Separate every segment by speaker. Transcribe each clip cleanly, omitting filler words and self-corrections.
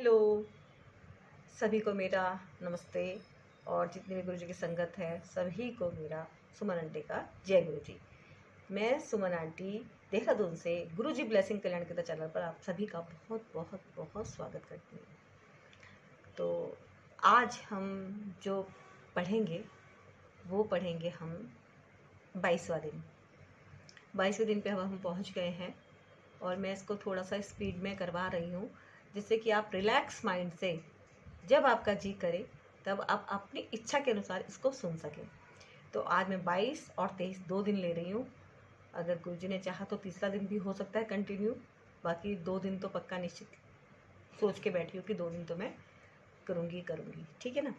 Speaker 1: Hello, सभी को मेरा नमस्ते। और जितनी भी गुरु जी की संगत है सभी को मेरा सुमन आंटी का जय गुरु जी। मैं सुमन आंटी देहरादून से गुरु जी ब्लेसिंग कल्याण के चैनल पर आप सभी का बहुत बहुत बहुत स्वागत करती हूँ। तो आज हम जो पढ़ेंगे वो पढ़ेंगे हम 22वां दिन। 22वें दिन पे हम पहुँच गए हैं और मैं इसको थोड़ा सा स्पीड में करवा रही हूँ, जिससे कि आप रिलैक्स माइंड से जब आपका जी करे तब आप अपनी इच्छा के अनुसार इसको सुन सकें। तो आज मैं 22 और 23 2 दिन ले रही हूँ। अगर गुरुजी ने चाहा तो तीसरा दिन भी हो सकता है कंटिन्यू, बाकी 2 दिन तो पक्का निश्चित सोच के बैठी हूँ कि 2 दिन तो मैं करूँगी, ठीक है ना।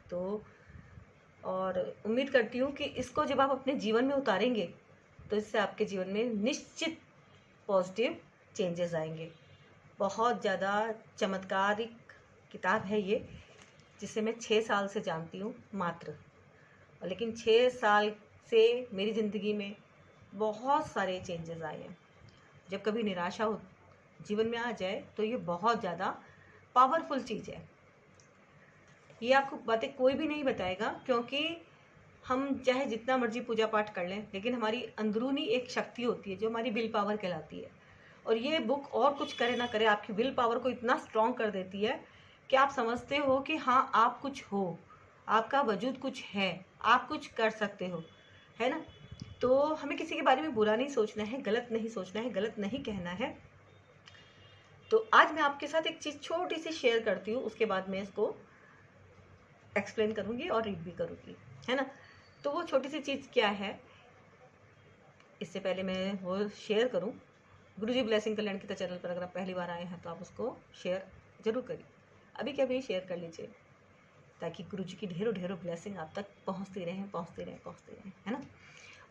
Speaker 1: तो और उम्मीद करती हूँ कि इसको जब आप अपने जीवन में उतारेंगे तो इससे आपके जीवन में निश्चित पॉजिटिव चेंजेस आएंगे। बहुत ज़्यादा चमत्कारिक किताब है ये, जिसे मैं 6 साल से जानती हूँ मात्र, और लेकिन 6 साल से मेरी ज़िंदगी में बहुत सारे चेंजेस आए हैं। जब कभी निराशा हो जीवन में आ जाए तो ये बहुत ज़्यादा पावरफुल चीज़ है। ये आपको बातें कोई भी नहीं बताएगा, क्योंकि हम चाहे जितना मर्जी पूजा पाठ कर लें, लेकिन हमारी अंदरूनी एक शक्ति होती है जो हमारी विल पावर कहलाती है। और ये बुक और कुछ करे ना करे आपकी विल पावर को इतना स्ट्रॉन्ग कर देती है कि आप समझते हो कि हाँ, आप कुछ हो, आपका वजूद कुछ है, आप कुछ कर सकते हो, है ना। तो हमें किसी के बारे में बुरा नहीं सोचना है, गलत नहीं सोचना है, गलत नहीं कहना है। तो आज मैं आपके साथ एक चीज़ छोटी सी शेयर करती हूँ, उसके बाद मैं इसको एक्सप्लेन करूँगी और रीड भी करूँगी, है ना। तो वो छोटी सी चीज़ क्या है, इससे पहले मैं वो शेयर करूँ, गुरुजी ब्लेसिंग कल्याण के चैनल पर अगर आप पहली बार आए हैं तो आप उसको शेयर जरूर करिए, अभी के अभी शेयर कर लीजिए, ताकि गुरुजी की ढेरों ढेरों ब्लेसिंग आप तक पहुंचती रहें, है ना।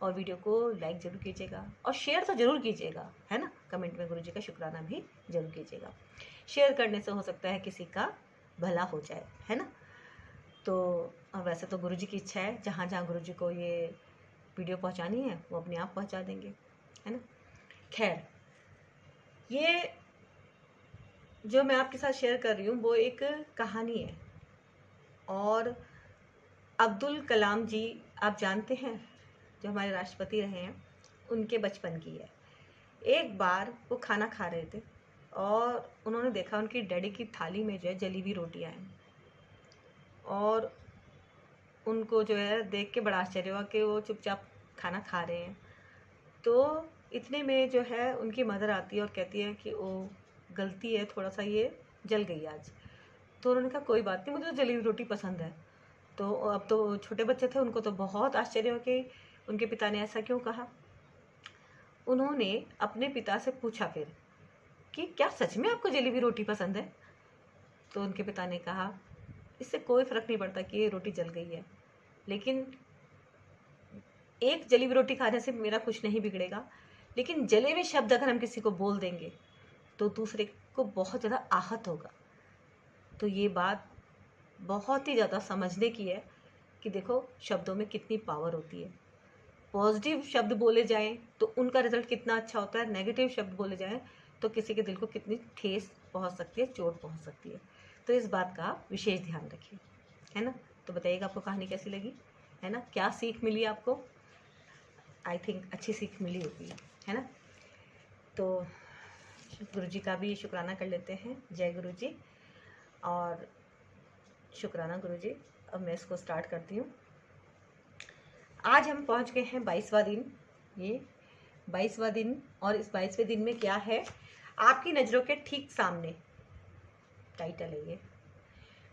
Speaker 1: और वीडियो को लाइक जरूर कीजिएगा और शेयर तो जरूर कीजिएगा, है ना। कमेंट में गुरुजी का शुक्राना भी जरूर कीजिएगा। शेयर करने से हो सकता है किसी का भला हो जाए, है ना। तो वैसे तो गुरुजी की इच्छा है, जहाँ जहाँ गुरुजी को ये वीडियो पहुँचानी है वो अपने आप पहुँचा देंगे, है ना। खैर, ये जो मैं आपके साथ शेयर कर रही हूँ वो एक कहानी है, और अब्दुल कलाम जी आप जानते हैं, जो हमारे राष्ट्रपति रहे हैं, उनके बचपन की है। एक बार वो खाना खा रहे थे और उन्होंने देखा उनकी डैडी की थाली में जो है जली हुई रोटियाँ हैं, और उनको जो है देख के बड़ा आश्चर्य हुआ कि वो चुपचाप खाना खा रहे हैं। तो इतने में जो है उनकी मदर आती है और कहती है कि ओ गलती है, थोड़ा सा ये जल गई आज। तो उन्होंने कहा कोई बात नहीं, मुझे तो जली हुई रोटी पसंद है। तो अब तो छोटे बच्चे थे, उनको तो बहुत आश्चर्य हो कि उनके पिता ने ऐसा क्यों कहा। उन्होंने अपने पिता से पूछा फिर कि क्या सच में आपको जली हुई रोटी पसंद है। तो उनके पिता ने कहा इससे कोई फ़र्क नहीं पड़ता कि ये रोटी जल गई है, लेकिन एक जली हुई रोटी खाने से मेरा कुछ नहीं बिगड़ेगा, लेकिन जले हुए शब्द अगर हम किसी को बोल देंगे तो दूसरे को बहुत ज़्यादा आहत होगा। तो ये बात बहुत ही ज़्यादा समझने की है कि देखो शब्दों में कितनी पावर होती है। पॉजिटिव शब्द बोले जाएं तो उनका रिजल्ट कितना अच्छा होता है, नेगेटिव शब्द बोले जाएं तो किसी के दिल को कितनी ठेस पहुंच सकती है, चोट पहुंच सकती है। तो इस बात का विशेष ध्यान रखिए, है ना। तो बताइएगा आपको कहानी कैसी लगी, है ना, क्या सीख मिली आपको। आई थिंक अच्छी सीख मिली होगी, है ना। तो गुरुजी का भी शुक्राना कर लेते हैं, जय गुरु जी और शुक्राना गुरुजी। अब मैं इसको स्टार्ट करती हूँ। आज हम पहुँच गए हैं 22वां दिन। ये 22वां दिन, और इस 22वें दिन में क्या है, आपकी नज़रों के ठीक सामने टाइटल है ये।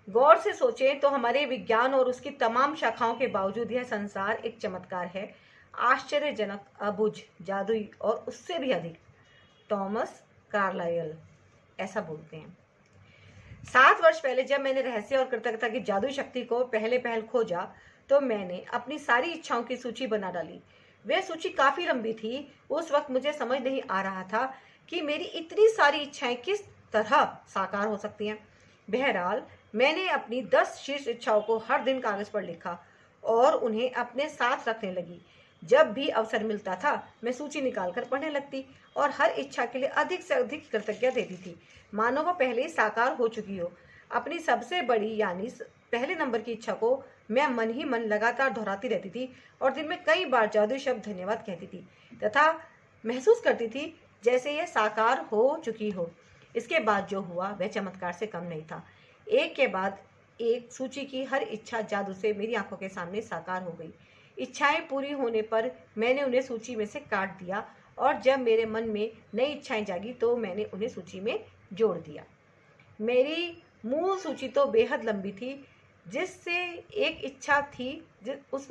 Speaker 1: गौर से सोचें तो हमारे विज्ञान और उसकी तमाम शाखाओं के बावजूद यह संसार एक चमत्कार है, आश्चर्यजनक, अबुझ, जादुई और उससे भी अधिक। टॉमस कार्लाइल ऐसा बोलते हैं। 7 वर्ष पहले जब मैंने रहस्य और कृतज्ञता की जादुई शक्ति को पहल खोजा तो मैंने अपनी सारी इच्छाओं की सूची बना डाली। वह सूची काफी लंबी थी। उस वक्त मुझे समझ नहीं आ रहा था कि मेरी इतनी सारी इच्छाएं किस तरह साकार हो सकती हैं। बहरहाल मैंने अपनी 10 शीर्ष इच्छाओं को हर दिन कागज पर लिखा और उन्हें अपने साथ रखने लगी। जब भी अवसर मिलता था मैं सूची निकालकर पढ़ने लगती और हर इच्छा के लिए अधिक से अधिक कृतज्ञता देती थी, मानो वो पहले ही साकार हो चुकी हो। अपनी सबसे बड़ी यानी पहले नंबर की इच्छा को मैं मन ही मन लगातार दोहराती रहती थी और दिन में कई बार जादुई शब्द धन्यवाद कहती थी तथा महसूस करती थी जैसे यह साकार हो चुकी हो। इसके बाद जो हुआ वह चमत्कार से कम नहीं था। एक के बाद एक सूची की हर इच्छा जादू से मेरी आंखों के सामने साकार हो गई। इच्छाएं पूरी होने पर मैंने उन्हें सूची में से काट दिया और जब मेरे मन में नई इच्छाएं जागी तो मैंने उन्हें सूची में जोड़ दिया। मेरी मूल सूची तो बेहद लंबी थी, उसमें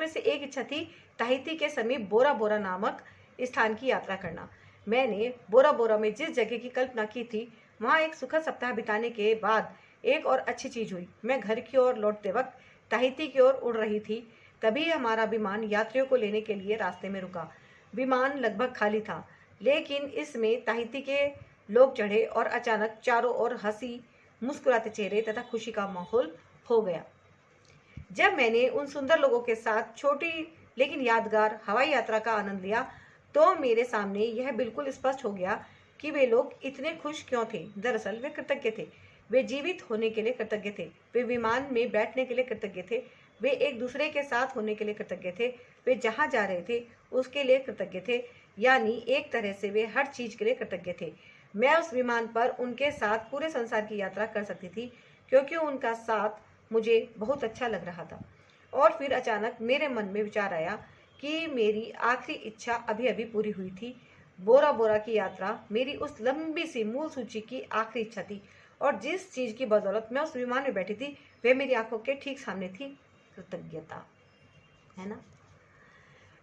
Speaker 1: से एक इच्छा थी ताहिती के समीप बोरा बोरा नामक स्थान की यात्रा करना। मैंने बोरा बोरा में जिस जगह की कल्पना की थी वहाँ एक सुखद सप्ताह बिताने के बाद एक और अच्छी चीज हुई। मैं घर की ओर लौटते वक्त ताहिती की ओर उड़ रही थी, तभी हमारा विमान यात्रियों को लेने के लिए रास्ते में रुका। विमान लगभग खाली था, लेकिन इसमें ताहिती के लोग चढ़े और अचानक चारों ओर हंसी मुस्कुराते चेहरे तथा खुशी का माहौल हो गया। जब मैंने उन सुंदर लोगों के साथ छोटी लेकिन यादगार हवाई यात्रा का आनंद लिया तो मेरे सामने यह बिल्कुल स्पष्ट हो गया कि वे लोग इतने खुश क्यों थे। दरअसल वे कृतज्ञ थे। वे जीवित होने के लिए कृतज्ञ थे, वे विमान में बैठने के लिए कृतज्ञ थे, वे एक दूसरे के साथ होने के लिए कृतज्ञ थे, वे जहाँ जा रहे थे उसके लिए कृतज्ञ थे, यानी एक तरह से वे हर चीज के लिए कृतज्ञ थे। मैं उस विमान पर उनके साथ पूरे संसार की यात्रा कर सकती थी क्योंकि उनका साथ मुझे बहुत अच्छा लग रहा था। और फिर अचानक मेरे मन में विचार आया कि मेरी आखिरी इच्छा अभी अभी पूरी हुई थी। बोरा बोरा की यात्रा मेरी उस लंबी सी मूल सूची की आखिरी इच्छा थी और जिस चीज की बदौलत मैं उस विमान में बैठी थी वह मेरी आंखों के ठीक सामने थी, कृतज्ञता। है ना।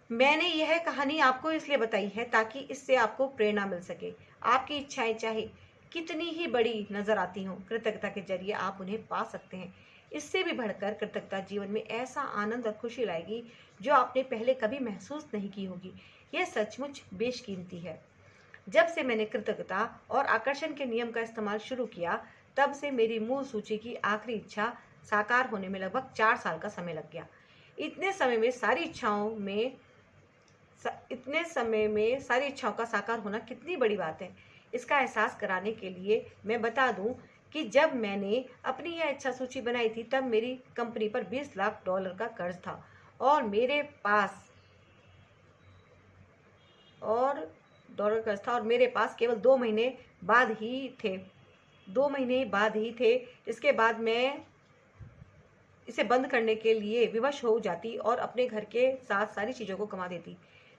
Speaker 1: मैंने यह कहानी आपको इसलिए बताई है ताकि इससे आपको प्रेरणा मिल सके। आपकी इच्छाएं चाहे कितनी ही बड़ी नजर आती हों, कृतज्ञता के जरिए आप उन्हें पा सकते हैं। इससे भी बढ़कर कृतज्ञता जीवन में ऐसा आनंद और खुशी लाएगी जो आपने पहले कभी महसूस नहीं की होगी। यह सचमुच बेशकीमती है। जब से मैंने कृतज्ञता और आकर्षण के नियम का इस्तेमाल शुरू किया तब से मेरी मूल सूची की आखिरी इच्छा साकार होने में लगभग 4 साल का समय लग गया। इतने समय में सारी इच्छाओं का साकार होना कितनी बड़ी बात है, इसका एहसास कराने के लिए मैं बता दूं कि जब मैंने अपनी यह इच्छा सूची बनाई थी तब मेरी कंपनी पर $20 लाख का कर्ज था और मेरे पास केवल 2 महीने बाद ही थे। इसके बाद मैं इसे बंद करने के लिए विवश हो जाती और अपने घर के साथ सारी चीज़ों को गंवा देती।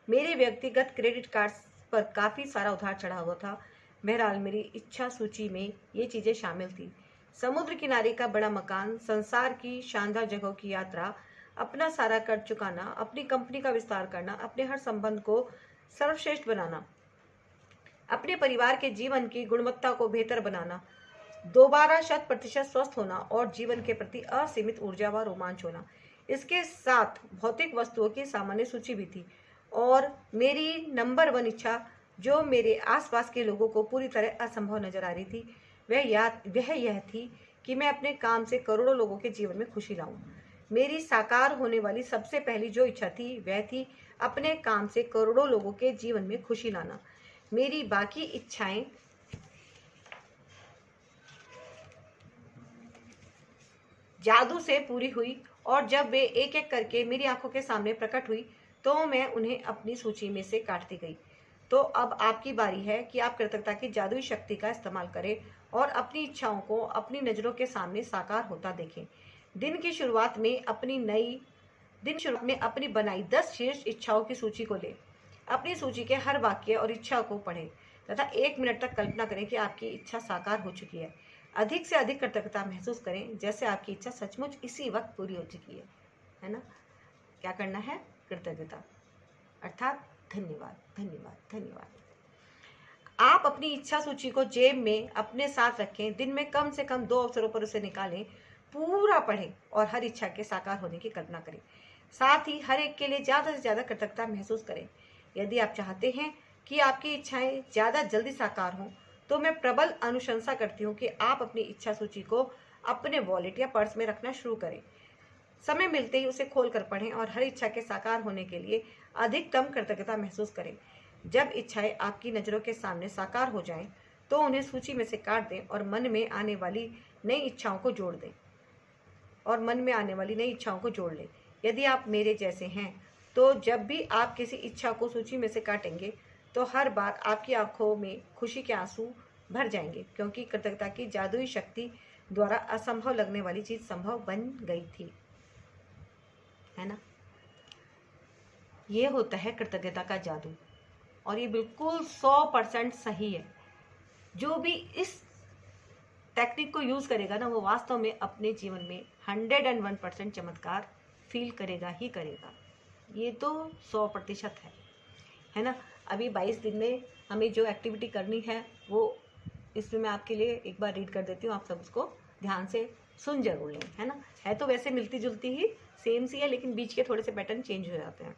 Speaker 1: मेरे व्यक्तिगत क्रेडिट कार्ड पर काफ़ी सारा उधार चढ़ा हुआ था। बहरहाल मेरी इच्छा सूची में ये चीज़ें शामिल थी: समुद्र किनारे का बड़ा मकान, संसार की शानदार जगहों की यात्रा, अपना सारा कर्ज चुकाना, अपनी कंपनी का विस्तार करना, अपने हर संबंध को सर्वश्रेष्ठ बनाना, अपने परिवार के जीवन की गुणवत्ता को बेहतर बनाना, दोबारा 100% स्वस्थ होना और जीवन के प्रति असीमित ऊर्जा व रोमांच होना। इसके साथ भौतिक वस्तुओं की सामान्य सूची भी थी और मेरी नंबर 1 इच्छा जो मेरे आसपास के लोगों को पूरी तरह असंभव नजर आ रही थी वह यह थी कि मैं अपने काम से करोड़ों लोगों के जीवन में खुशी लाऊं। मेरी साकार होने वाली सबसे पहली जो इच्छा थी वह थी अपने काम से करोड़ों लोगों के जीवन में खुशी लाना। मेरी बाकी इच्छाएं जादू से पूरी हुई और जब वे एक एक करके मेरी आंखों के सामने प्रकट हुई तो मैं उन्हें अपनी सूची में से काटती गई। तो अब आपकी बारी है कि आप कृतज्ञता की जादुई शक्ति का इस्तेमाल करें और अपनी इच्छाओं को अपनी नज़रों के सामने साकार होता देखें। दिन की शुरुआत में अपनी बनाई 10 शीर्ष इच्छाओं की सूची को लें। अपनी सूची के हर वाक्य और इच्छा को पढ़ें तथा 1 मिनट तक कल्पना करें कि आपकी इच्छा साकार हो चुकी है। अधिक से अधिक कृतज्ञता महसूस करें जैसे आपकी इच्छा सचमुच इसी वक्त पूरी हो चुकी है ना। क्या करना है? कृतज्ञता अर्थात धन्यवाद, धन्यवाद, धन्यवाद। आप अपनी इच्छा सूची को जेब में अपने साथ रखें। दिन में कम से कम 2 अवसरों पर उसे निकालें, पूरा पढ़ें और हर इच्छा के साकार होने की कल्पना करें। साथ ही हर एक के लिए ज़्यादा से ज़्यादा कृतज्ञता महसूस करें। यदि आप चाहते हैं कि आपकी इच्छाएं ज़्यादा जल्दी साकार हों तो मैं प्रबल अनुशंसा करती हूँ कि आप अपनी इच्छा सूची को अपने वॉलेट या पर्स में रखना शुरू करें। समय मिलते ही उसे खोलकर पढ़ें और हर इच्छा के साकार होने के लिए अधिकतम कृतज्ञता महसूस करें। जब इच्छाएं आपकी नज़रों के सामने साकार हो जाएं, तो उन्हें सूची में से काट दें और मन में आने वाली नई इच्छाओं को जोड़ लें। यदि आप मेरे जैसे हैं, तो जब भी आप किसी इच्छा को सूची में से काटेंगे, तो हर बार आपकी आंखों में खुशी के आंसू भर जाएंगे, क्योंकि कृतज्ञता की जादुई शक्ति द्वारा असंभव लगने वाली चीज संभव बन गई थी, है ना। ये होता है कृतज्ञता का जादू, और ये बिल्कुल 100% सही है। जो भी इस टेक्निक को यूज करेगा ना, वो वास्तव में अपने जीवन में 101% चमत्कार फील करेगा ही करेगा। ये तो 100% है ना। अभी 22 दिन में हमें जो एक्टिविटी करनी है, वो इसमें मैं आपके लिए एक बार रीड कर देती हूँ, आप सब उसको ध्यान से सुन जरूर लें, है ना। है तो वैसे मिलती जुलती ही, सेम सी है, लेकिन बीच के थोड़े से पैटर्न चेंज हो जाते हैं।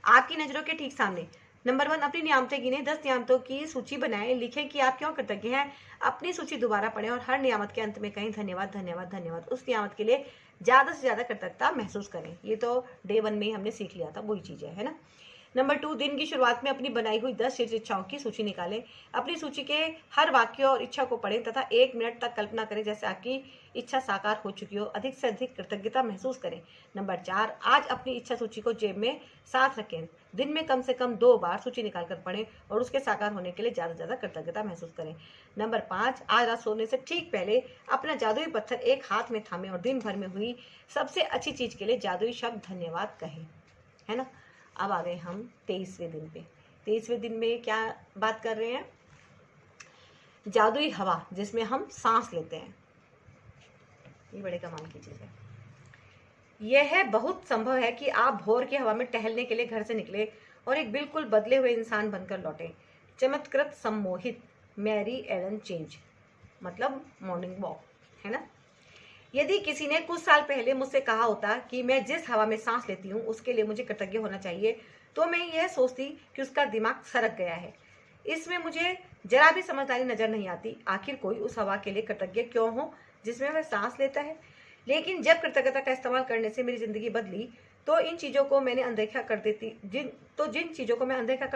Speaker 1: आपकी नज़रों के ठीक सामने नंबर 1, अपनी नियामतें गिने। 10 नियामतों की सूची बनाएं। लिखें कि आप क्यों कृतज्ञ हैं। अपनी सूची दोबारा पढ़ें और हर नियामत के अंत में कहें धन्यवाद धन्यवाद धन्यवाद। उस नियामत के लिए ज़्यादा से ज़्यादा कृतज्ञता महसूस करें। ये तो डे 1 में ही हमने सीख लिया था, वही चीज़ है ना। नंबर 2, दिन की शुरुआत में अपनी बनाई हुई 10 शीर्ष इच्छाओं की सूची निकालें। अपनी सूची के हर वाक्य और इच्छा को पढ़ें तथा 1 मिनट तक कल्पना करें जैसे आपकी इच्छा साकार हो चुकी हो। अधिक से अधिक कृतज्ञता महसूस करें। नंबर 4, आज अपनी इच्छा सूची को जेब में साथ रखें। दिन में कम से कम 2 बार सूची निकालकर पढ़ें और उसके साकार होने के लिए ज़्यादा से ज़्यादा कृतज्ञता महसूस करें। नंबर 5, आज रात सोने से ठीक पहले अपना जादुई पत्थर एक हाथ में थामें और दिन भर में हुई सबसे अच्छी चीज़ के लिए जादुई शब्द धन्यवाद कहें, है ना। अब आ गए हम 23वें दिन पे। 23वें दिन में क्या बात कर रहे हैं? जादुई हवा, जिसमें हम सांस लेते हैं। ये बड़े कमाल की चीज़ है। यह बहुत संभव है कि आप भोर की हवा में टहलने के लिए घर से निकले और एक बिल्कुल बदले हुए इंसान बनकर लौटे। चमत्कृत सम्मोहित मैरी एलन चेंज, मतलब मॉर्निंग वॉक, है ना। यदि किसी ने कुछ साल पहले मुझसे कहा होता कि मैं जिस हवा में सांस लेती हूँ उसके लिए मुझे कृतज्ञ होना चाहिए, तो मैं यह सोचती कि उसका दिमाग सरक गया है। इसमें मुझे जरा भी समझदारी नजर नहीं आती। आखिर कोई उस हवा के लिए कृतज्ञ क्यों हो जिसमें वह सांस लेता है। लेकिन जब कृतज्ञता का इस्तेमाल करने से मेरी जिंदगी बदली, तो जिन चीज़ों को मैं अनदेखा कर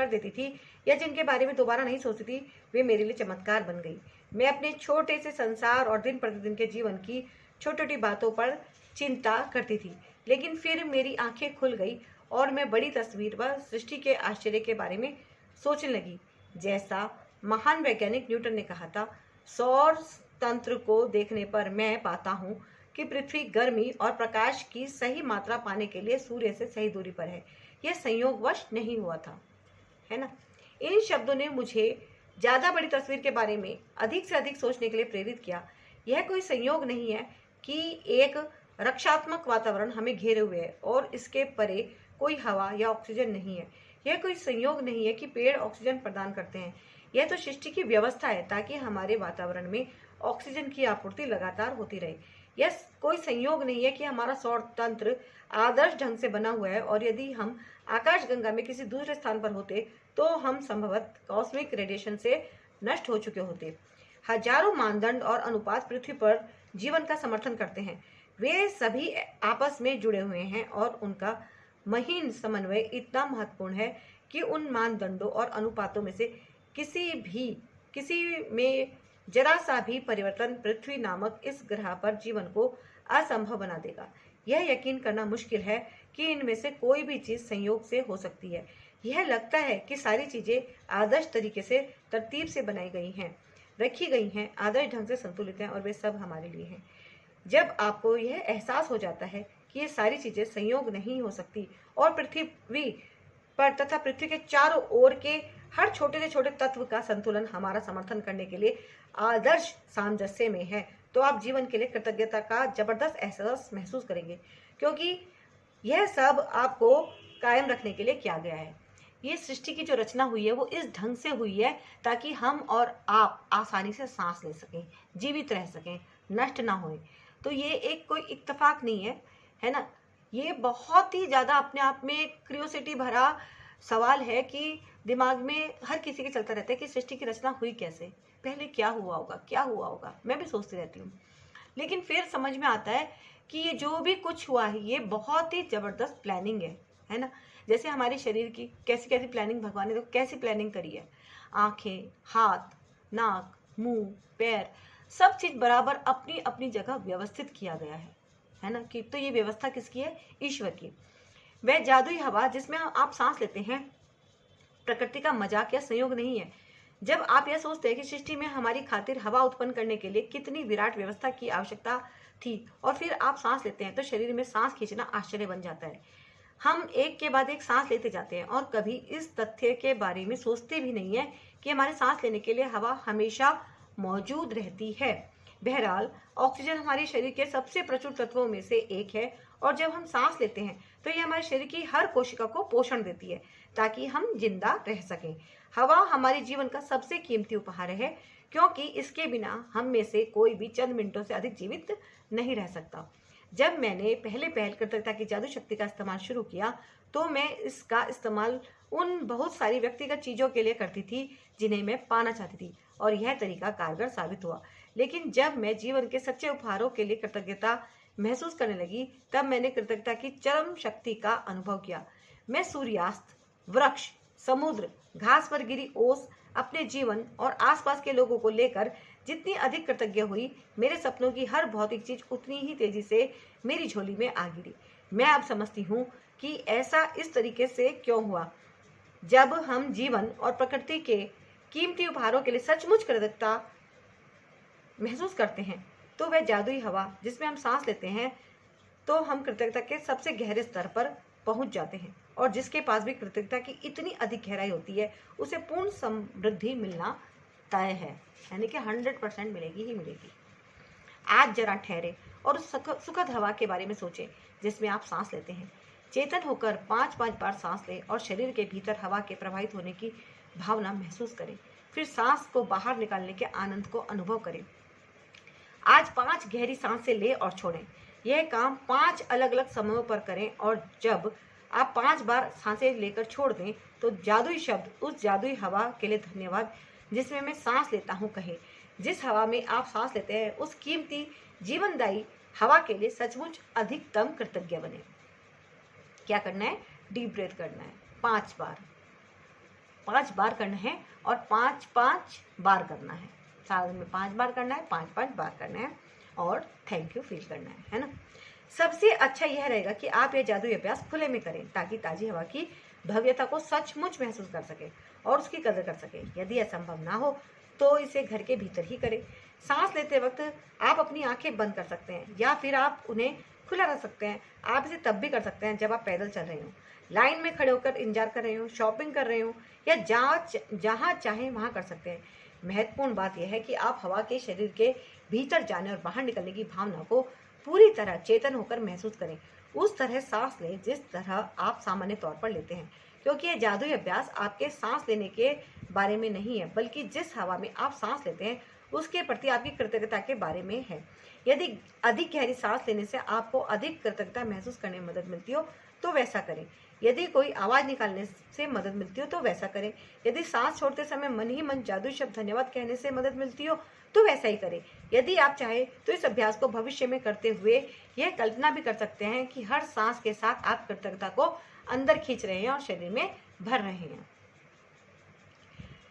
Speaker 1: देती थी या जिनके बारे में दोबारा नहीं सोचती थी, वे मेरे लिए चमत्कार बन गई। मैं अपने छोटे से संसार और दिन प्रतिदिन के जीवन की छोटी छोटी बातों पर चिंता करती थी, लेकिन फिर मेरी आंखें खुल गई और मैं बड़ी तस्वीर व सृष्टि के आश्चर्य के बारे में सोचने लगी। जैसा महान वैज्ञानिक न्यूटन ने कहा था, सौर तंत्र को देखने पर मैं पाता हूँ कि पृथ्वी गर्मी और प्रकाश की सही मात्रा पाने के लिए सूर्य से सही दूरी पर है। यह संयोगवश नहीं हुआ था, है ना। इन शब्दों ने मुझे ज़्यादा बड़ी तस्वीर के बारे में अधिक से अधिक सोचने के लिए प्रेरित किया। यह कोई संयोग नहीं है कि एक रक्षात्मक वातावरण हमें घेरे हुए है और इसके परे कोई हवा या ऑक्सीजन नहीं है। यह कोई संयोग नहीं है कि पेड़ ऑक्सीजन प्रदान करते हैं। यह तो सृष्टि की व्यवस्था है ताकि हमारे वातावरण में ऑक्सीजन की आपूर्ति लगातार होती रहे। यह कोई संयोग नहीं है कि हमारा सौर तंत्र आदर्श ढंग से बना हुआ है और यदि हम आकाशगंगा में किसी दूसरे स्थान पर होते तो हम संभवतः कॉस्मिक रेडिएशन से नष्ट हो चुके होते। हजारों मानदंड और अनुपात पृथ्वी पर जीवन का समर्थन करते हैं। वे सभी आपस में जुड़े हुए हैं और उनका महीन समन्वय इतना महत्वपूर्ण है कि उन मानदंडों और अनुपातों में से किसी में जरा सा भी परिवर्तन पृथ्वी नामक इस ग्रह पर जीवन को असंभव बना देगा। यह यकीन करना मुश्किल है कि इनमें से कोई भी चीज संयोग से हो सकती है। यह लगता है कि सारी चीजें आदर्श तरीके से तरतीब से बनाई गई हैं, रखी गई हैं, आदर्श ढंग से संतुलित हैं और वे सब हमारे लिए हैं। जब आपको यह एहसास हो जाता है कि ये सारी चीजें संयोग नहीं हो सकती और पृथ्वी पर तथा पृथ्वी के चारों ओर के हर छोटे से छोटे तत्व का संतुलन हमारा समर्थन करने के लिए आदर्श सामंजस्य में है, तो आप जीवन के लिए कृतज्ञता का जबरदस्त एहसास महसूस करेंगे, क्योंकि यह सब आपको कायम रखने के लिए किया गया है। ये सृष्टि की जो रचना हुई है वो इस ढंग से हुई है ताकि हम और आप आसानी से सांस ले सकें, जीवित रह सकें, नष्ट ना होए। तो ये एक कोई इत्तेफाक नहीं है, है ना। ये बहुत ही ज़्यादा अपने आप में क्यूरियोसिटी भरा सवाल है कि दिमाग में हर किसी के चलता रहता है कि सृष्टि की रचना हुई कैसे, पहले क्या हुआ होगा। मैं भी सोचती रहती हूँ, लेकिन फिर समझ में आता है कि ये जो भी कुछ हुआ है ये बहुत ही ज़बरदस्त प्लानिंग है, है ना। जैसे हमारे शरीर की कैसी कैसी प्लानिंग भगवान ने तो कैसी प्लानिंग करी है, आंखें, हाथ, नाक, मुंह, पैर, सब चीज बराबर अपनी अपनी जगह व्यवस्थित किया गया है ना। कि तो ये व्यवस्था किसकी है? ईश्वर की। वह जादुई हवा जिसमें आप सांस लेते हैं प्रकृति का मजाक या संयोग नहीं है। जब आप यह सोचते हैं कि सृष्टि में हमारी खातिर हवा उत्पन्न करने के लिए कितनी विराट व्यवस्था की आवश्यकता थी और फिर आप सांस लेते हैं तो शरीर में सांस खींचना आश्चर्य बन जाता है। हम एक के बाद एक सांस लेते जाते हैं और कभी इस तथ्य के बारे में सोचते भी नहीं है कि हमारे सांस लेने के लिए हवा हमेशा मौजूद रहती है। बहरहाल ऑक्सीजन हमारे शरीर के सबसे प्रचुर तत्वों में से एक है और जब हम सांस लेते हैं तो यह हमारे शरीर की हर कोशिका को पोषण देती है ताकि हम जिंदा रह सकें। हवा हमारे जीवन का सबसे कीमती उपहार है क्योंकि इसके बिना हम में से कोई भी चंद मिनटों से अधिक जीवित नहीं रह सकता। जब मैंने पहले कृतज्ञता की जादू शक्ति का इस्तेमाल शुरू किया तो मैं इसका इस्तेमाल उन बहुत सारी व्यक्तिगत चीजों के लिए करती थी जिन्हें मैं पाना चाहती थी और यह तरीका कारगर साबित हुआ। लेकिन जब मैं जीवन के सच्चे उपहारों के लिए कृतज्ञता महसूस करने लगी तब मैंने कृतज्ञता की चरम शक्ति का अनुभव किया। मैं सूर्यास्त, वृक्ष, समुद्र, घास पर गिरी ओस, अपने जीवन और आसपास के लोगों को लेकर जितनी अधिक कृतज्ञ हुई, मेरे सपनों की हर भौतिक चीज उतनी ही तेजी से मेरी झोली में आ गिरी। मैं अब समझती हूँ कि ऐसा इस तरीके से क्यों हुआ। जब हम जीवन और प्रकृति के कीमती उपहारों के लिए सचमुच कृतज्ञता महसूस करते हैं तो वह जादुई हवा जिसमें हम सांस लेते हैं तो हम कृतज्ञता के सबसे गहरे स्तर पर पहुंच जाते हैं और जिसके पास भी कृतज्ञता की इतनी अधिक गहराई होती है उसे पूर्ण समृद्धि मिलना तय है, यानी कि 100% मिलेगी ही मिलेगी। आज जरा ठहरे और उस सुखद हवा के बारे में सोचें जिसमें आप सांस लेते हैं। चेतन होकर 5-5 बार सांस लें और शरीर के भीतर हवा के प्रवाहित होने की भावना महसूस करें। फिर सांस को बाहर निकालने के आनंद को अनुभव करें। आज 5 गहरी सांसें लें और छोड़ें। यह काम 5 अलग अलग समयों पर करें और जब आप 5 बार सांसें लेकर छोड़ दें तो जादुई शब्द उस जादुई हवा के लिए धन्यवाद जिसमें मैं सांस लेता हूँ कहें। जिस हवा में आप सांस लेते हैं उस कीमती जीवनदायी हवा के लिए सचमुच अधिकतम कृतज्ञ बने। क्या करना है? डीप ब्रेथ करना है 5 बार, 5 बार करना है और 5-5 बार करना है। साल में 5 बार करना है, 5-5 बार करना है और थैंक यू फील करना है ना। सबसे अच्छा यह रहेगा कि आप यह जादुई अभ्यास खुले में करें ताकि ताजी हवा की भव्यता को सचमुच महसूस कर सके और उसकी कदर कर सके। यदि यह संभव ना हो तो इसे घर के भीतर ही करें। सांस लेते वक्त आप अपनी आंखें बंद कर सकते हैं या फिर आप उन्हें खुला रख सकते हैं। आप इसे तब भी कर सकते हैं जब आप पैदल चल रहे हो, लाइन में खड़े होकर इंतजार कर रहे हो, शॉपिंग कर रहे हो या जहाँ चाहे वहाँ कर सकते हैं। महत्वपूर्ण बात यह है कि आप हवा के शरीर के भीतर जाने और बाहर निकलने की भावना को पूरी तरह चेतन होकर महसूस करें। उस तरह सांस लें जिस तरह आप सामान्य तौर पर लेते हैं, क्योंकि यह जादुई अभ्यास आपके सांस लेने के बारे में नहीं है बल्कि जिस हवा में आप सांस लेते हैं उसके प्रति आपकी कृतज्ञता के बारे में है। यदि अधिक गहरी सांस लेने से आपको अधिक कृतज्ञता महसूस करने में मदद मिलती हो तो वैसा करें। यदि कोई आवाज निकालने से मदद मिलती हो तो वैसा करें। यदि सांस छोड़ते समय मन ही मन जादुई शब्द धन्यवाद कहने से मदद मिलती हो तो वैसा ही करें। यदि आप चाहें तो इस अभ्यास को भविष्य में करते हुए यह कल्पना भी कर सकते हैं कि हर सांस के साथ आप कृतज्ञता को अंदर खींच रहे हैं और शरीर में भर रहे हैं।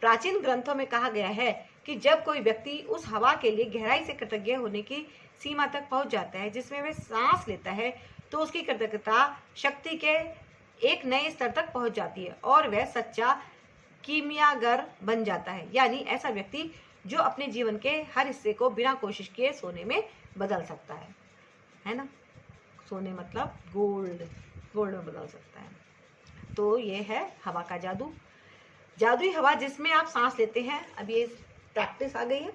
Speaker 1: प्राचीन ग्रंथों में कहा गया है कि जब कोई व्यक्ति उस हवा के लिए गहराई से कृतज्ञ होने की सीमा तक पहुंच जाता है जिसमें वह सांस लेता है तो उसकी कृतज्ञता शक्ति के एक नए स्तर तक पहुंच जाती है और वह सच्चा कीमियागर बन जाता है। यानी ऐसा व्यक्ति जो अपने जीवन के हर हिस्से को बिना कोशिश किए सोने में बदल सकता है ना। सोने मतलब गोल्ड में बदल सकता है। तो ये है हवा का जादू, जादुई हवा जिसमें आप सांस लेते हैं। अब ये प्रैक्टिस आ गई है।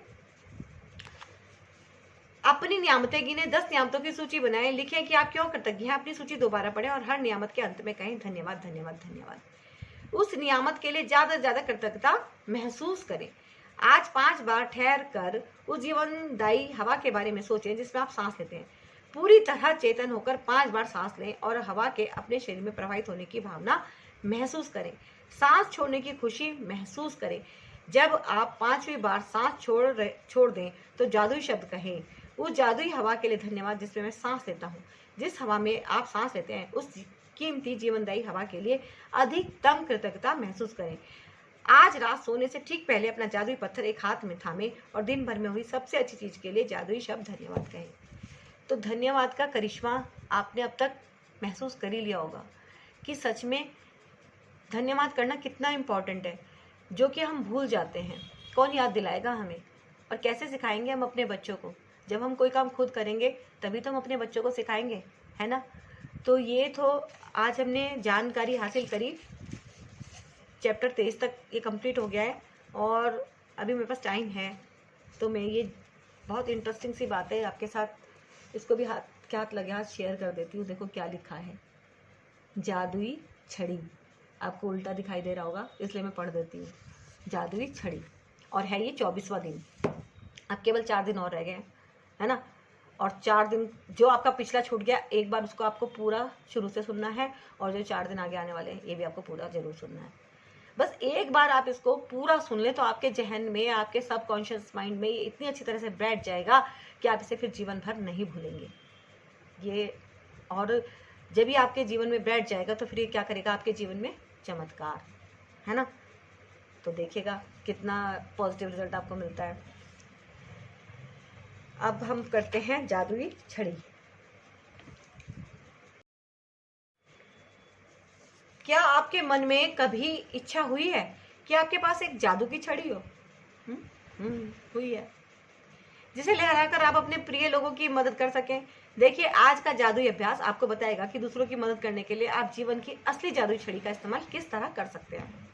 Speaker 1: अपनी नियामतें गिने, 10 नियामतों की सूची बनाएं, लिखें कि आप क्यों कृतज्ञ हैं। अपनी सूची दोबारा पढ़ें और हर नियामत के अंत में कहें धन्यवाद धन्यवाद धन्यवाद। उस नियामत के लिए ज्यादा से ज्यादा कृतज्ञता महसूस करें। आज 5 बार ठहर कर उस जीवनदायी हवा के बारे में सोचें जिसमें आप सांस लेते हैं। पूरी तरह चेतन होकर 5 बार सांस लें और हवा के अपने शरीर में प्रवाहित होने की भावना महसूस करें। सांस छोड़ने की खुशी महसूस करें। जब आप 5वीं बार सांस छोड़ दें तो जादुई शब्द कहें, उस जादुई हवा के लिए धन्यवाद जिसमें मैं सांस लेता हूँ। जिस हवा में आप सांस लेते हैं उस कीमती जीवनदायी हवा के लिए अधिकतम कृतज्ञता महसूस करें। आज रात सोने से ठीक पहले अपना जादुई पत्थर एक हाथ में थामे और दिन भर में हुई सबसे अच्छी चीज के लिए जादुई शब्द धन्यवाद कहें। तो धन्यवाद का करिश्मा आपने अब तक महसूस कर ही लिया होगा कि सच में धन्यवाद करना कितना इम्पोर्टेंट है, जो कि हम भूल जाते हैं। कौन याद दिलाएगा हमें, और कैसे सिखाएंगे हम अपने बच्चों को? जब हम कोई काम खुद करेंगे तभी तो हम अपने बच्चों को सिखाएंगे, है ना। तो ये तो आज हमने जानकारी हासिल करी। चैप्टर 23 तक ये कंप्लीट हो गया है और अभी मेरे पास टाइम है, तो मैं ये बहुत इंटरेस्टिंग सी बात है आपके साथ इसको भी हाथ लगे हाथ शेयर कर देती हूँ। देखो क्या लिखा है, जादुई छड़ी। आपको उल्टा दिखाई दे रहा होगा इसलिए मैं पढ़ देती हूँ। जादुई छड़ी, और है ये 24वां दिन। अब केवल 4 दिन और रह गए, है ना। और 4 दिन जो आपका पिछला छूट गया, एक बार उसको आपको पूरा शुरू से सुनना है, और जो 4 दिन आगे आने वाले हैं ये भी आपको पूरा जरूर सुनना है। बस एक बार आप इसको पूरा सुन लें तो आपके जहन में, आपके सबकॉन्शियस माइंड में ये इतनी अच्छी तरह से बैठ जाएगा कि आप इसे फिर जीवन भर नहीं भूलेंगे ये। और जब भी आपके जीवन में बैठ जाएगा तो फिर ये क्या करेगा आपके जीवन में? चमत्कार, है ना। तो देखिएगा कितना पॉजिटिव रिजल्ट आपको मिलता है। अब हम करते हैं जादुई छड़ी। क्या आपके मन में कभी इच्छा हुई है कि आपके पास एक जादू की छड़ी हो? हुई है, जिसे लहराकर आप अपने प्रिय लोगों की मदद कर सकें। देखिए, आज का जादुई अभ्यास आपको बताएगा कि दूसरों की मदद करने के लिए आप जीवन की असली जादुई छड़ी का इस्तेमाल किस तरह कर सकते हैं।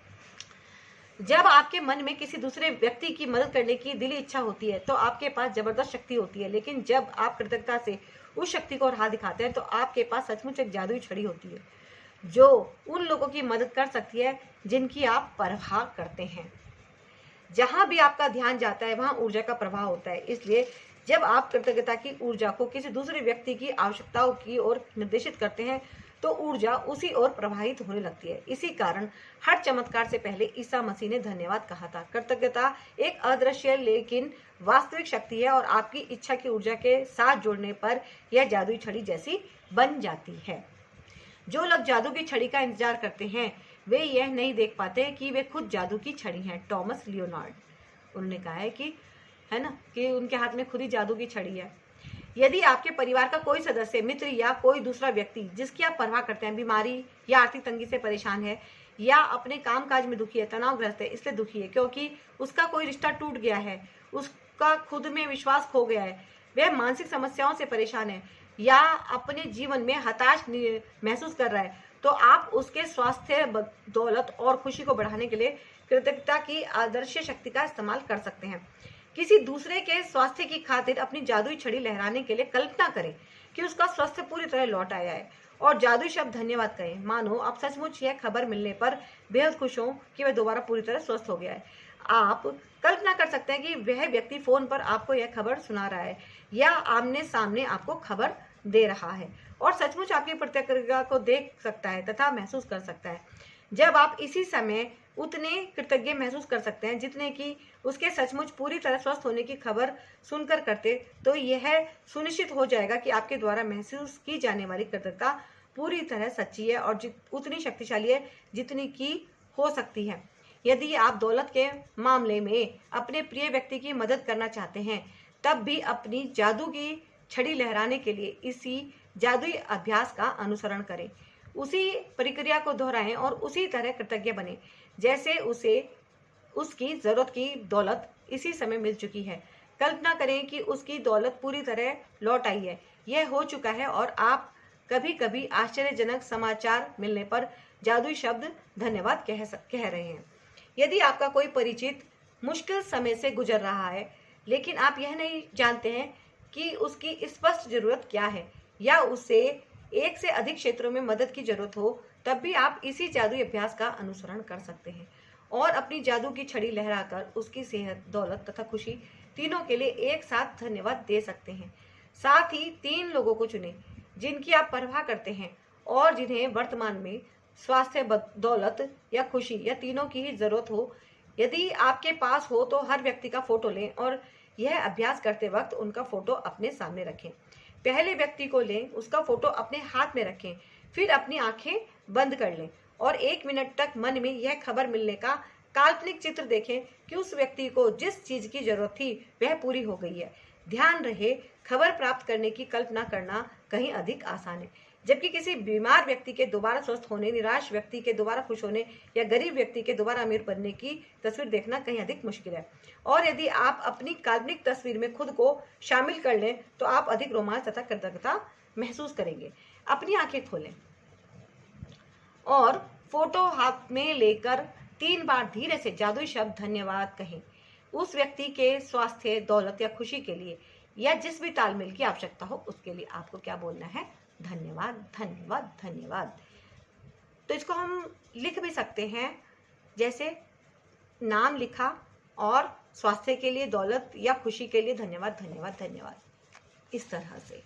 Speaker 1: जब आपके मन में किसी दूसरे व्यक्ति की मदद करने की दिली इच्छा होती है तो आपके पास जबरदस्त शक्ति होती है, लेकिन जब आप कृतज्ञता से उस शक्ति को राह दिखाते हैं तो आपके पास सचमुच एक जादुई छड़ी होती है जो उन लोगों की मदद कर सकती है जिनकी आप परवाह करते हैं। जहां भी आपका ध्यान जाता है वहां ऊर्जा का प्रवाह होता है, इसलिए जब आप कृतज्ञता की ऊर्जा को किसी दूसरे व्यक्ति की आवश्यकताओं की ओर निर्देशित करते हैं तो ऊर्जा उसी ओर प्रवाहित होने लगती है। इसी कारण हर चमत्कार से पहले ईसा मसीह ने धन्यवाद कहा था। कृतज्ञता एक अदृश्य लेकिन वास्तविक शक्ति है और आपकी इच्छा की ऊर्जा के साथ जोड़ने पर यह जादुई छड़ी जैसी बन जाती है। जो लोग जादू की छड़ी का इंतजार करते हैं वे यह नहीं देख पाते कि वे खुद जादू की छड़ी हैं। टॉमस लियोनार्ड, उन्होंने कहा है कि, है ना, कि उनके हाथ में खुद ही जादू की छड़ी है। यदि आपके परिवार का कोई सदस्य, मित्र या कोई दूसरा व्यक्ति जिसकी आप परवाह करते हैं बीमारी या आर्थिक तंगी से परेशान है या अपने कामकाज में दुखी है, तनावग्रस्त है, इसलिए दुखी है क्योंकि उसका कोई रिश्ता टूट गया है, उसका खुद में विश्वास खो गया है, वह मानसिक समस्याओं से परेशान है या अपने जीवन में हताश महसूस कर रहा है, तो आप उसके स्वास्थ्य, दौलत और खुशी को बढ़ाने के लिए कृतज्ञता की आदर्श शक्ति का इस्तेमाल कर सकते हैं। किसी दूसरे के स्वास्थ्य की खातिर अपनी जादुई छड़ी लहराने के लिए कल्पना करें कि उसका स्वास्थ्य पूरी तरह लौट आया है और जादुई शब्द धन्यवाद कहें। मानो आप सचमुच यह खबर मिलने पर बेहद खुश हों कि वह दोबारा पूरी तरह स्वस्थ हो गया है। आप कल्पना कर सकते हैं कि वह व्यक्ति फोन पर आपको यह खबर सुना रहा है या आमने सामने आपको खबर दे रहा है और सचमुच आपकी प्रतिक्रिया को देख सकता है तथा महसूस कर सकता है। जब आप इसी समय उतने कृतज्ञ महसूस कर सकते हैं जितने कि उसके सचमुच पूरी तरह स्वस्थ होने की खबर सुनकर करते, तो यह सुनिश्चित हो जाएगा कि आपके द्वारा महसूस की जाने वाली कृतज्ञता पूरी तरह सच्ची है और उतनी शक्तिशाली है जितनी की हो सकती है। यदि आप दौलत के मामले में अपने प्रिय व्यक्ति की मदद करना चाहते हैं तब भी अपनी जादू की छड़ी लहराने के लिए इसी जादुई अभ्यास का अनुसरण करें। उसी प्रक्रिया को दोहराएं और उसी तरह कृतज्ञ बने जैसे उसे उसकी जरूरत की दौलत इसी समय मिल चुकी है। कल्पना करें कि उसकी दौलत पूरी तरह लौट आई है, यह हो चुका है और आप कभी कभी आश्चर्यजनक समाचार मिलने पर जादुई शब्द धन्यवाद कह रहे हैं। यदि आपका कोई परिचित मुश्किल समय से गुजर रहा है लेकिन आप यह नहीं जानते हैं कि उसकी स्पष्ट जरूरत क्या है या उसे एक से अधिक क्षेत्रों में मदद की जरूरत हो, तब भी आप इसी जादुई अभ्यास का अनुसरण कर सकते हैं और अपनी जादू की छड़ी लहराकर उसकी सेहत, दौलत तथा खुशी तीनों के लिए एक साथ धन्यवाद दे सकते हैं। साथ ही 3 लोगों को चुनें जिनकी आप परवाह करते हैं और जिन्हें वर्तमान में स्वास्थ्य, दौलत या खुशी या तीनों की ही जरूरत हो। यदि आपके पास हो तो हर व्यक्ति का फोटो लें और यह अभ्यास करते वक्त उनका फोटो अपने सामने रखें। पहले व्यक्ति को लें, उसका फोटो अपने हाथ में रखें, फिर अपनी आंखें बंद कर लें और 1 मिनट तक मन में यह खबर मिलने का काल्पनिक चित्र देखें कि उस व्यक्ति को जिस चीज की जरूरत थी वह पूरी हो गई है। ध्यान रहे, खबर प्राप्त करने की कल्पना करना कहीं अधिक आसान है, जबकि किसी बीमार व्यक्ति के दोबारा स्वस्थ होने, निराश व्यक्ति के दोबारा खुश होने या गरीब व्यक्ति के दोबारा अमीर बनने की तस्वीर देखना कहीं अधिक मुश्किल है। और यदि आप अपनी काल्पनिक तस्वीर में खुद को शामिल कर लें तो आप अधिक रोमांच तथा कृतज्ञता महसूस करेंगे। अपनी आंखें खोलें और फोटो हाथ में लेकर 3 बार धीरे से जादुई शब्द धन्यवाद कहें। उस व्यक्ति के स्वास्थ्य, दौलत या खुशी के लिए या जिस भी तालमेल की आवश्यकता हो उसके लिए आपको क्या बोलना है? धन्यवाद, धन्यवाद, धन्यवाद। तो इसको हम लिख भी सकते हैं, जैसे नाम लिखा और स्वास्थ्य के लिए, दौलत या खुशी के लिए धन्यवाद, धन्यवाद, धन्यवाद, इस तरह से।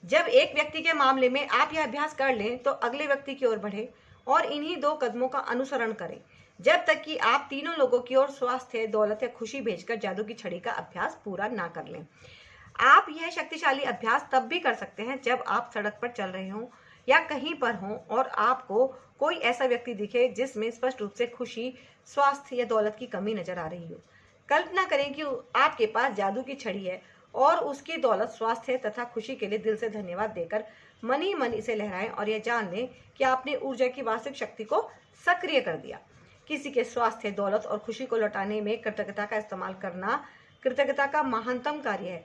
Speaker 1: जब एक व्यक्ति के मामले में आप यह अभ्यास कर लें तो अगले व्यक्ति की ओर बढ़ें और इन्हीं 2 कदमों का अनुसरण करें जब तक कि आप तीनों लोगों की ओर स्वास्थ्य, दौलत या खुशी भेजकर जादू की छड़ी का अभ्यास पूरा ना कर लें। आप यह शक्तिशाली अभ्यास तब भी कर सकते हैं जब आप सड़क पर चल रहे हों या कहीं पर हों और आपको कोई ऐसा व्यक्ति दिखे जिसमें स्पष्ट रूप से खुशी, स्वास्थ्य या दौलत की कमी नजर आ रही हो। कल्पना करें कि आपके पास जादू की छड़ी है और उसकी दौलत, स्वास्थ्य तथा खुशी के लिए दिल से धन्यवाद देकर मन ही मन इसे लहराएं और यह जान लें कि आपने ऊर्जा की वास्तविक शक्ति को सक्रिय कर दिया। किसी के स्वास्थ्य, दौलत और खुशी को लौटाने में कृतज्ञता का इस्तेमाल करना कृतज्ञता का महानतम कार्य है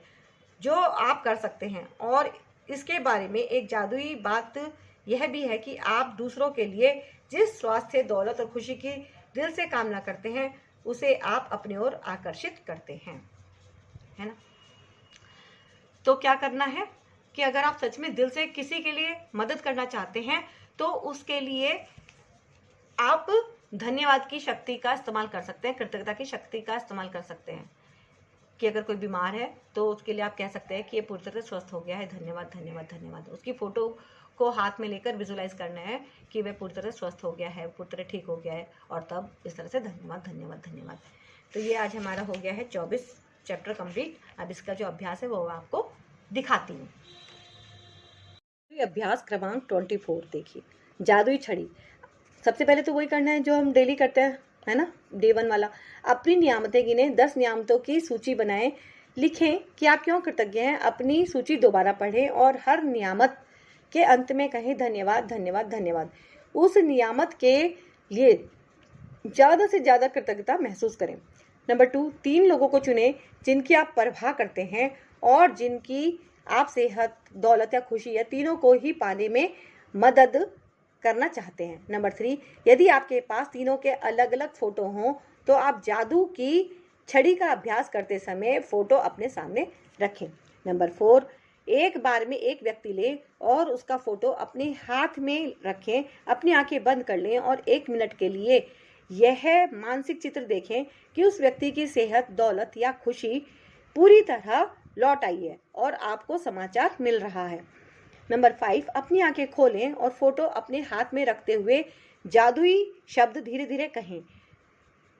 Speaker 1: जो आप कर सकते हैं। और इसके बारे में एक जादुई बात यह भी है कि आप दूसरों के लिए जिस स्वास्थ्य, दौलत और खुशी की दिल से कामना करते हैं उसे आप अपनी ओर आकर्षित करते हैं, है ना। तो क्या करना है कि अगर आप सच में दिल से किसी के लिए मदद करना चाहते हैं तो उसके लिए आप धन्यवाद की शक्ति का इस्तेमाल कर सकते हैं, कृतज्ञता की शक्ति का इस्तेमाल कर सकते हैं। कि अगर कोई बीमार है तो उसके लिए आप कह सकते हैं कि ये पूरी तरह से स्वस्थ हो गया है, धन्यवाद, धन्यवाद, धन्यवाद। उसकी फोटो को हाथ में लेकर विजुलाइज करना है कि वह पूरी तरह स्वस्थ हो गया है, पूरी तरह ठीक हो गया है, और तब इस तरह से धन्यवाद, धन्यवाद, धन्यवाद। तो ये आज हमारा हो गया है 24 चैप्टर कंप्लीट। अब इसका जो अभ्यास है वो आपको दिखाती हूँ। अभ्यास क्रमांक 24 देखिए, जादुई छड़ी। सबसे पहले तो वही करना है जो हम डेली करते हैं, है ना, डे 1 वाला। अपनी नियामतें गिने, 10 नियामतों की सूची बनाएं, लिखें कि आप क्यों कृतज्ञ हैं। अपनी सूची दोबारा पढ़ें और हर नियामत के अंत में कहें धन्यवाद, धन्यवाद, धन्यवाद। उस नियामत के लिए ज़्यादा से ज़्यादा कृतज्ञता महसूस करें। नंबर 2, 3 लोगों को चुनें जिनकी आप परवाह करते हैं और जिनकी आप सेहत, दौलत या खुशी या तीनों को ही पाने में मदद करना चाहते हैं। नंबर 3, यदि आपके पास तीनों के अलग अलग फोटो हों तो आप जादू की छड़ी का अभ्यास करते समय फोटो अपने सामने रखें। नंबर 4, एक बार में एक व्यक्ति लें और उसका फोटो अपने हाथ में रखें, अपनी आंखें बंद कर लें और 1 मिनट के लिए यह मानसिक चित्र देखें कि उस व्यक्ति की सेहत, दौलत या खुशी पूरी तरह लौट आई है और आपको समाचार मिल रहा है। नंबर 5, अपनी आंखें खोलें और फोटो अपने हाथ में रखते हुए जादुई शब्द धीरे धीरे कहें।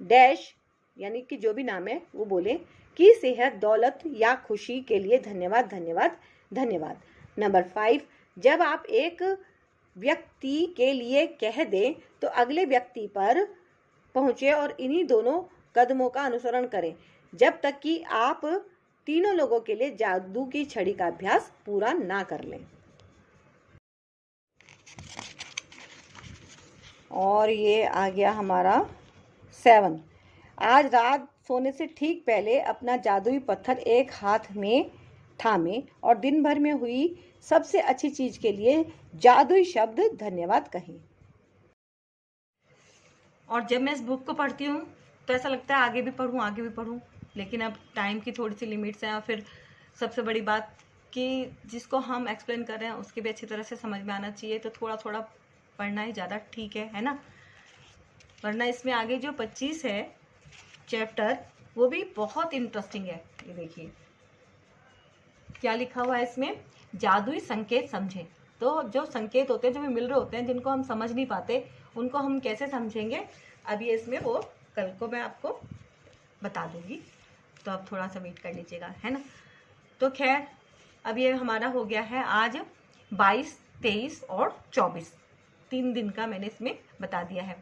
Speaker 1: डैश यानी कि जो भी नाम है वो बोलें कि सेहत, दौलत या खुशी के लिए धन्यवाद, धन्यवाद, धन्यवाद। नंबर 5, जब आप एक व्यक्ति के लिए कह दें तो अगले व्यक्ति पर पहुंचे और इन्हीं दोनों कदमों का अनुसरण करें जब तक कि आप तीनों लोगों के लिए जादू की छड़ी का अभ्यास पूरा ना कर लें। और ये आ गया हमारा 7। आज रात सोने से ठीक पहले अपना जादुई पत्थर एक हाथ में थामे और दिन भर में हुई सबसे अच्छी चीज के लिए जादुई शब्द धन्यवाद कहें। और जब मैं इस बुक को पढ़ती हूँ तो ऐसा लगता है आगे भी पढूं, आगे भी पढूं, लेकिन अब टाइम की थोड़ी सी लिमिट्स हैं। और फिर सबसे बड़ी बात कि जिसको हम एक्सप्लेन कर रहे हैं उसके भी अच्छी तरह से समझ में आना चाहिए, तो थोड़ा थोड़ा पढ़ना ही ज़्यादा ठीक है ना। वरना इसमें आगे जो 25 है चैप्टर वो भी बहुत इंटरेस्टिंग है। ये देखिए क्या लिखा हुआ है इसमें, जादुई संकेत समझें। तो जो संकेत होते हैं, जो भी मिल रहे होते हैं, जिनको हम समझ नहीं पाते, उनको हम कैसे समझेंगे, अब ये इसमें वो कल को मैं आपको बता दूंगी, तो आप थोड़ा सा वेट कर लीजिएगा, है ना। तो खैर अब ये हमारा हो गया है आज 22, 23 और 24, 3 दिन का मैंने इसमें बता दिया है।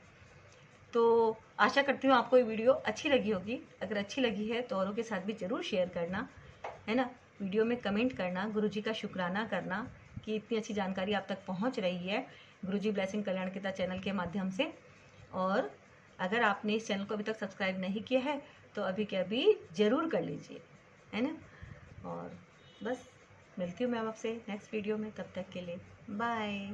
Speaker 1: तो आशा करती हूँ आपको ये वीडियो अच्छी लगी होगी। अगर अच्छी लगी है तो औरों के साथ भी ज़रूर शेयर करना, है ना। वीडियो में कमेंट करना, गुरुजी का शुक्राना करना कि इतनी अच्छी जानकारी आप तक पहुँच रही है गुरुजी ब्लेसिंग कल्याणकिता चैनल के माध्यम से। और अगर आपने इस चैनल को अभी तक सब्सक्राइब नहीं किया है तो अभी के अभी ज़रूर कर लीजिए, है ना। और बस मिलती हूँ मैं आपसे नेक्स्ट वीडियो में, तब तक के लिए बाय।